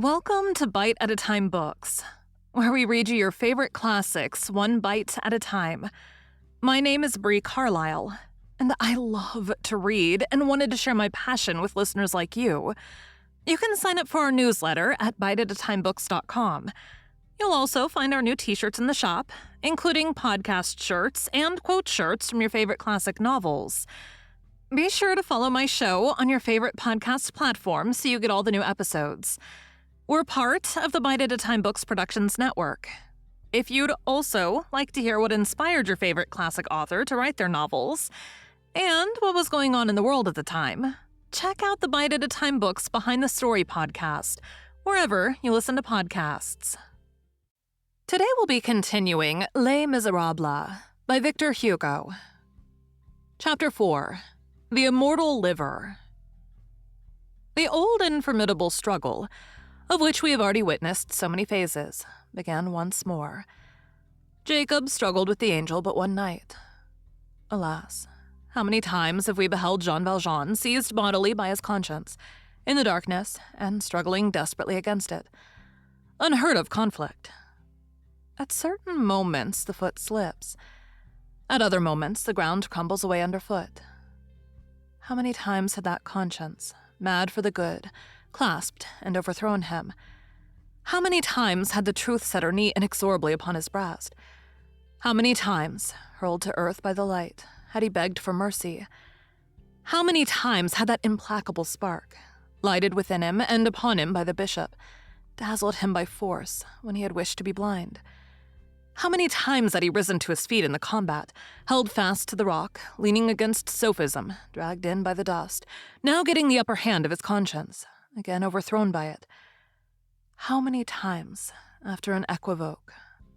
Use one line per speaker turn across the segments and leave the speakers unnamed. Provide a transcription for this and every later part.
Welcome to Bite at a Time Books, where we read you your favorite classics one bite at a time. My name is Bree Carlile, and I love to read and wanted to share my passion with listeners like you. You can sign up for our newsletter at biteatatimebooks.com. You'll also find our new t-shirts in the shop, including podcast shirts and quote shirts from your favorite classic novels. Be sure to follow my show on your favorite podcast platform so you get all the new episodes. We're part of the Bite at a Time Books Productions Network. If you'd also like to hear what inspired your favorite classic author to write their novels, and what was going on in the world at the time, check out the Bite at a Time Books Behind the Story podcast, wherever you listen to podcasts. Today we'll be continuing Les Miserables by Victor Hugo. Chapter 4. The Immortal Liver. The old and formidable struggle, of which we have already witnessed so many phases, began once more. Jacob struggled with the angel but one night. Alas, how many times have we beheld Jean Valjean seized bodily by his conscience, in the darkness, and struggling desperately against it. Unheard of conflict. At certain moments the foot slips. At other moments the ground crumbles away underfoot. How many times had that conscience, mad for the good, clasped and overthrown him? How many times had the truth set her knee inexorably upon his breast? How many times, hurled to earth by the light, had he begged for mercy? How many times had that implacable spark, lighted within him and upon him by the bishop, dazzled him by force when he had wished to be blind? How many times had he risen to his feet in the combat, held fast to the rock, leaning against sophism, dragged in by the dust, now getting the upper hand of his conscience, again overthrown by it? How many times, after an equivoque,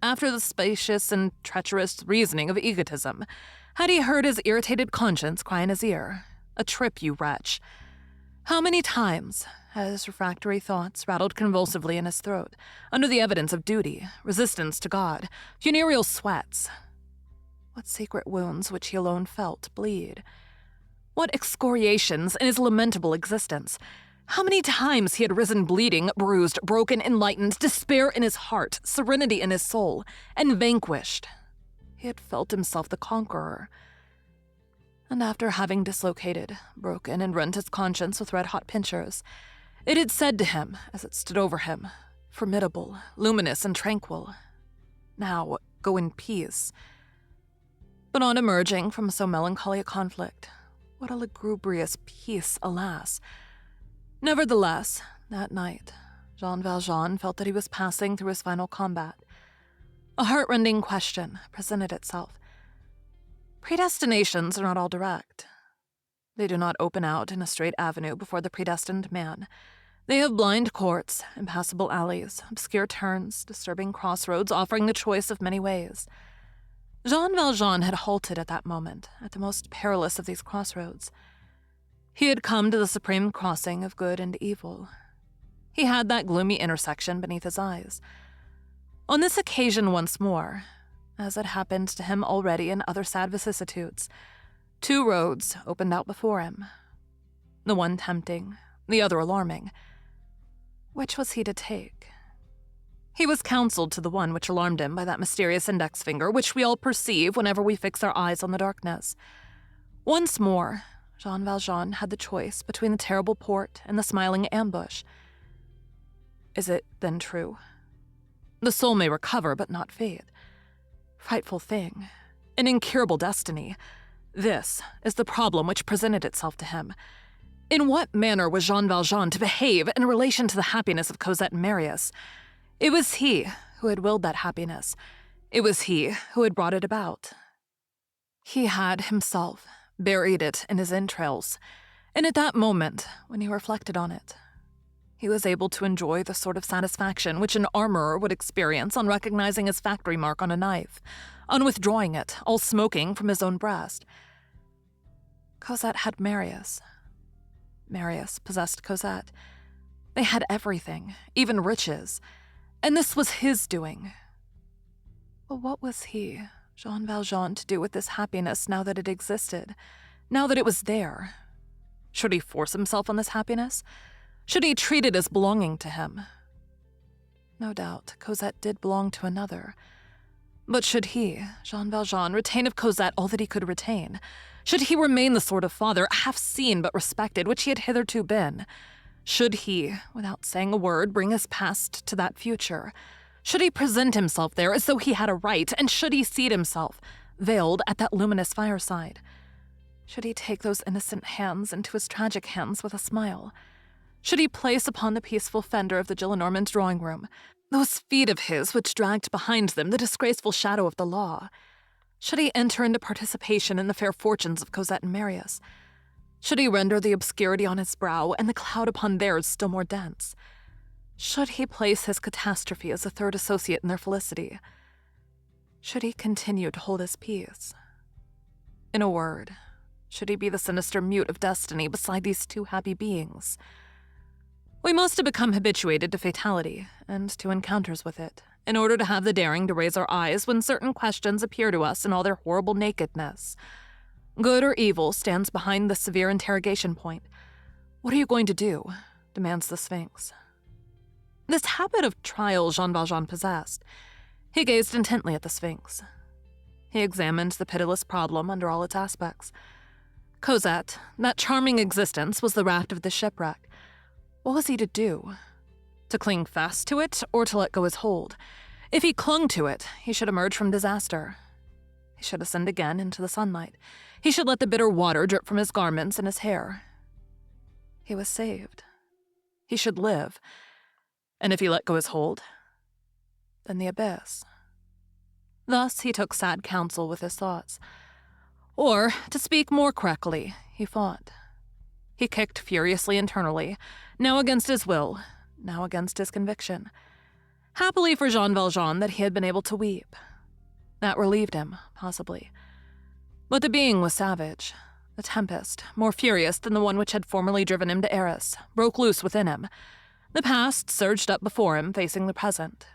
after the spacious and treacherous reasoning of egotism, had he heard his irritated conscience cry in his ear, "A trip, you wretch"? How many times had his refractory thoughts rattled convulsively in his throat, under the evidence of duty, resistance to God, funereal sweats? What secret wounds which he alone felt bleed? What excoriations in his lamentable existence? How many times he had risen bleeding, bruised, broken, enlightened, despair in his heart, serenity in his soul, and vanquished. He had felt himself the conqueror. And after having dislocated, broken, and rent his conscience with red-hot pincers, it had said to him, as it stood over him, formidable, luminous, and tranquil, "Now, go in peace." But on emerging from so melancholy a conflict, what a lugubrious peace, alas! Nevertheless, that night, Jean Valjean felt that he was passing through his final combat. A heart-rending question presented itself. Predestinations are not all direct. They do not open out in a straight avenue before the predestined man. They have blind courts, impassable alleys, obscure turns, disturbing crossroads offering the choice of many ways. Jean Valjean had halted at that moment, at the most perilous of these crossroads. He had come to the supreme crossing of good and evil. He had that gloomy intersection beneath his eyes. On this occasion once more, as had happened to him already in other sad vicissitudes, two roads opened out before him, the one tempting, the other alarming. Which was he to take? He was counseled to the one which alarmed him by that mysterious index finger which we all perceive whenever we fix our eyes on the darkness. Once more, Jean Valjean had the choice between the terrible port and the smiling ambush. Is it, then, true? The soul may recover, but not fade. Frightful thing. An incurable destiny. This is the problem which presented itself to him. In what manner was Jean Valjean to behave in relation to the happiness of Cosette and Marius? It was he who had willed that happiness. It was he who had brought it about. He had, himself, buried it in his entrails, and at that moment, when he reflected on it, he was able to enjoy the sort of satisfaction which an armorer would experience on recognizing his factory mark on a knife, on withdrawing it, all smoking, from his own breast. Cosette had Marius. Marius possessed Cosette. They had everything, even riches, and this was his doing. Well, what was he, Jean Valjean, to do with this happiness now that it existed, now that it was there? Should he force himself on this happiness? Should he treat it as belonging to him? No doubt, Cosette did belong to another. But should he, Jean Valjean, retain of Cosette all that he could retain? Should he remain the sort of father, half seen but respected, which he had hitherto been? Should he, without saying a word, bring his past to that future? Should he present himself there as though he had a right, and should he seat himself, veiled, at that luminous fireside? Should he take those innocent hands into his tragic hands with a smile? Should he place upon the peaceful fender of the Gillenormand drawing-room those feet of his which dragged behind them the disgraceful shadow of the law? Should he enter into participation in the fair fortunes of Cosette and Marius? Should he render the obscurity on his brow and the cloud upon theirs still more dense? Should he place his catastrophe as a third associate in their felicity? Should he continue to hold his peace? In a word, should he be the sinister mute of destiny beside these two happy beings? We must have become habituated to fatality and to encounters with it, in order to have the daring to raise our eyes when certain questions appear to us in all their horrible nakedness. Good or evil stands behind the severe interrogation point. What are you going to do? Demands the Sphinx. This habit of trial Jean Valjean possessed. He gazed intently at the Sphinx. He examined the pitiless problem under all its aspects. Cosette, that charming existence, was the raft of the shipwreck. What was he to do? To cling fast to it, or to let go his hold? If he clung to it, he should emerge from disaster. He should ascend again into the sunlight. He should let the bitter water drip from his garments and his hair. He was saved. He should live. And if he let go his hold, then the abyss. Thus he took sad counsel with his thoughts. Or, to speak more correctly, he fought. He kicked furiously internally, now against his will, now against his conviction. Happily for Jean Valjean that he had been able to weep. That relieved him, possibly. But the being was savage. A tempest, more furious than the one which had formerly driven him to Arras, broke loose within him. The past surged up before him, facing the present.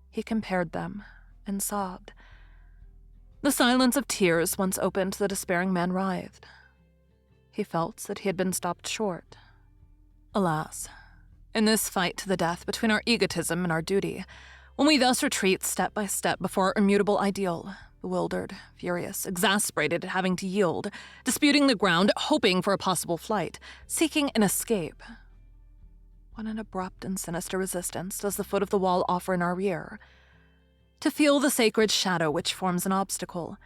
He compared them, and sobbed. The silence of tears once opened, the despairing man writhed. He felt that he had been stopped short. Alas, in this fight to the death between our egotism and our duty, when we thus retreat step by step before our immutable ideal, bewildered, furious, exasperated at having to yield, disputing the ground, hoping for a possible flight, seeking an escape, what an abrupt and sinister resistance does the foot of the wall offer in our rear? To feel the sacred shadow which forms an obstacle,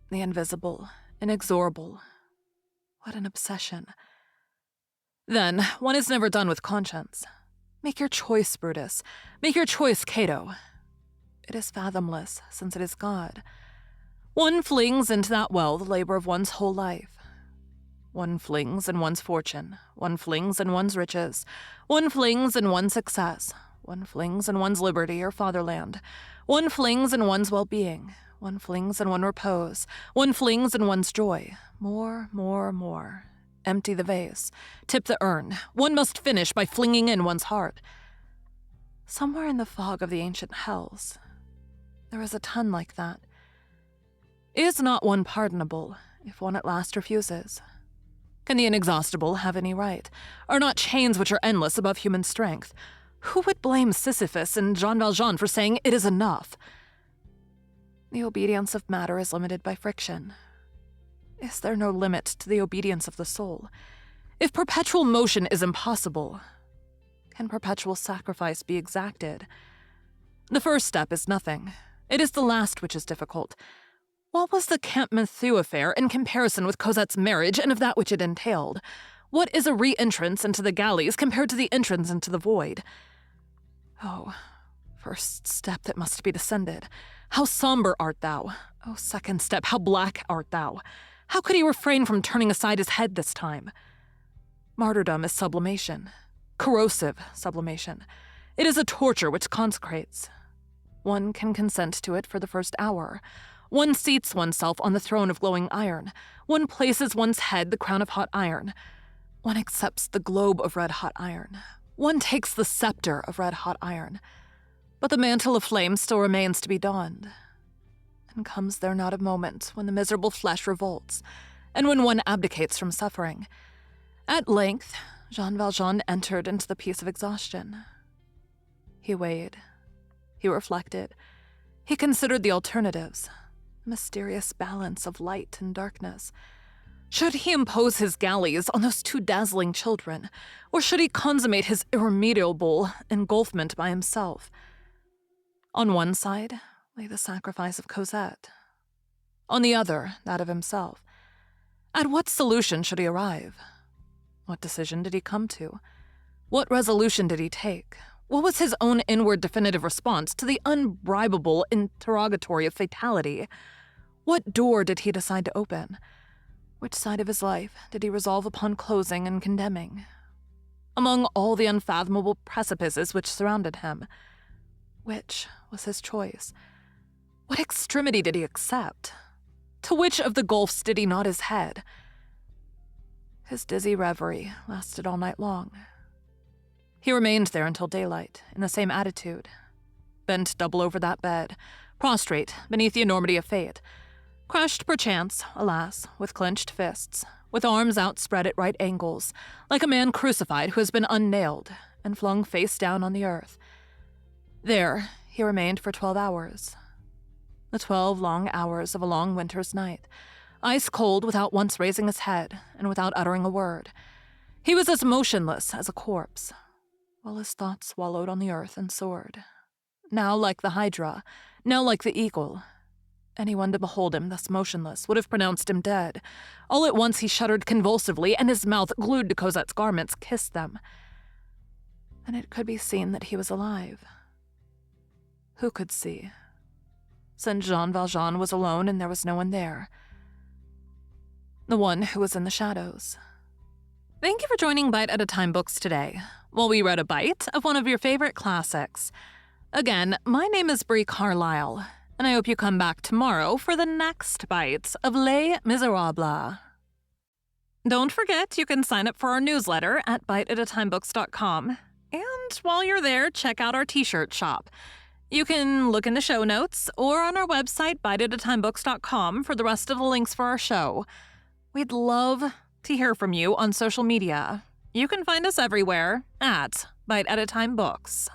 the invisible, inexorable. What an obsession. Then, one is never done with conscience. Make your choice, Brutus. Make your choice, Cato. It is fathomless, since it is God. One flings into that well the labor of one's whole life. One flings in one's fortune. One flings in one's riches. One flings in one's success. One flings in one's liberty or fatherland. One flings in one's well-being. One flings in one's repose. One flings in one's joy. More, more, more. Empty the vase. Tip the urn. One must finish by flinging in one's heart. Somewhere in the fog of the ancient hells, there is a ton like that. Is not one pardonable if one at last refuses? Can the inexhaustible have any right? Are not chains which are endless above human strength? Who would blame Sisyphus and Jean Valjean for saying it is enough? The obedience of matter is limited by friction. Is there no limit to the obedience of the soul? If perpetual motion is impossible, can perpetual sacrifice be exacted? The first step is nothing. It is the last which is difficult. What was the Camp Mathieu affair in comparison with Cosette's marriage and of that which it entailed? What is a re-entrance into the galleys compared to the entrance into the void? Oh, first step that must be descended. How somber art thou? Oh, second step, how black art thou? How could he refrain from turning aside his head this time? Martyrdom is sublimation. Corrosive sublimation. It is a torture which consecrates. One can consent to it for the first hour. One seats oneself on the throne of glowing iron. One places one's head the crown of hot iron. One accepts the globe of red-hot iron. One takes the scepter of red-hot iron. But the mantle of flame still remains to be donned. And comes there not a moment when the miserable flesh revolts, and when one abdicates from suffering? At length, Jean Valjean entered into the peace of exhaustion. He weighed. He reflected. He considered the alternatives, the mysterious balance of light and darkness. Should he impose his galleys on those two dazzling children, or should he consummate his irremediable engulfment by himself? On one side lay the sacrifice of Cosette. On the other, that of himself. At what solution should he arrive? What decision did he come to? What resolution did he take? What was his own inward definitive response to the unbribable interrogatory of fatality? What door did he decide to open? Which side of his life did he resolve upon closing and condemning? Among all the unfathomable precipices which surrounded him, which was his choice? What extremity did he accept? To which of the gulfs did he nod his head? His dizzy reverie lasted all night long. He remained there until daylight, in the same attitude, bent double over that bed, prostrate beneath the enormity of fate, crushed perchance, alas, with clenched fists, with arms outspread at right angles, like a man crucified who has been unnailed and flung face down on the earth. There he remained for 12 hours. The 12 long hours of a long winter's night, ice cold without once raising his head and without uttering a word. He was as motionless as a corpse, while his thoughts swallowed on the earth and soared. Now like the hydra, now like the eagle. Anyone to behold him thus motionless would have pronounced him dead. All at once he shuddered convulsively, and his mouth, glued to Cosette's garments, kissed them. Then it could be seen that he was alive. Who could see? Since Jean Valjean was alone and there was no one there. The one who was in the shadows. Thank you for joining Bite at a Time Books today, while we read a bite of one of your favorite classics. Again, my name is Bree Carlile, and I hope you come back tomorrow for the next bite of Les Miserables. Don't forget, you can sign up for our newsletter at biteatatimebooks.com. And while you're there, check out our t-shirt shop. You can look in the show notes or on our website, biteatatimebooks.com, for the rest of the links for our show. We'd love to hear from you on social media. You can find us everywhere at Bite at a Time Books.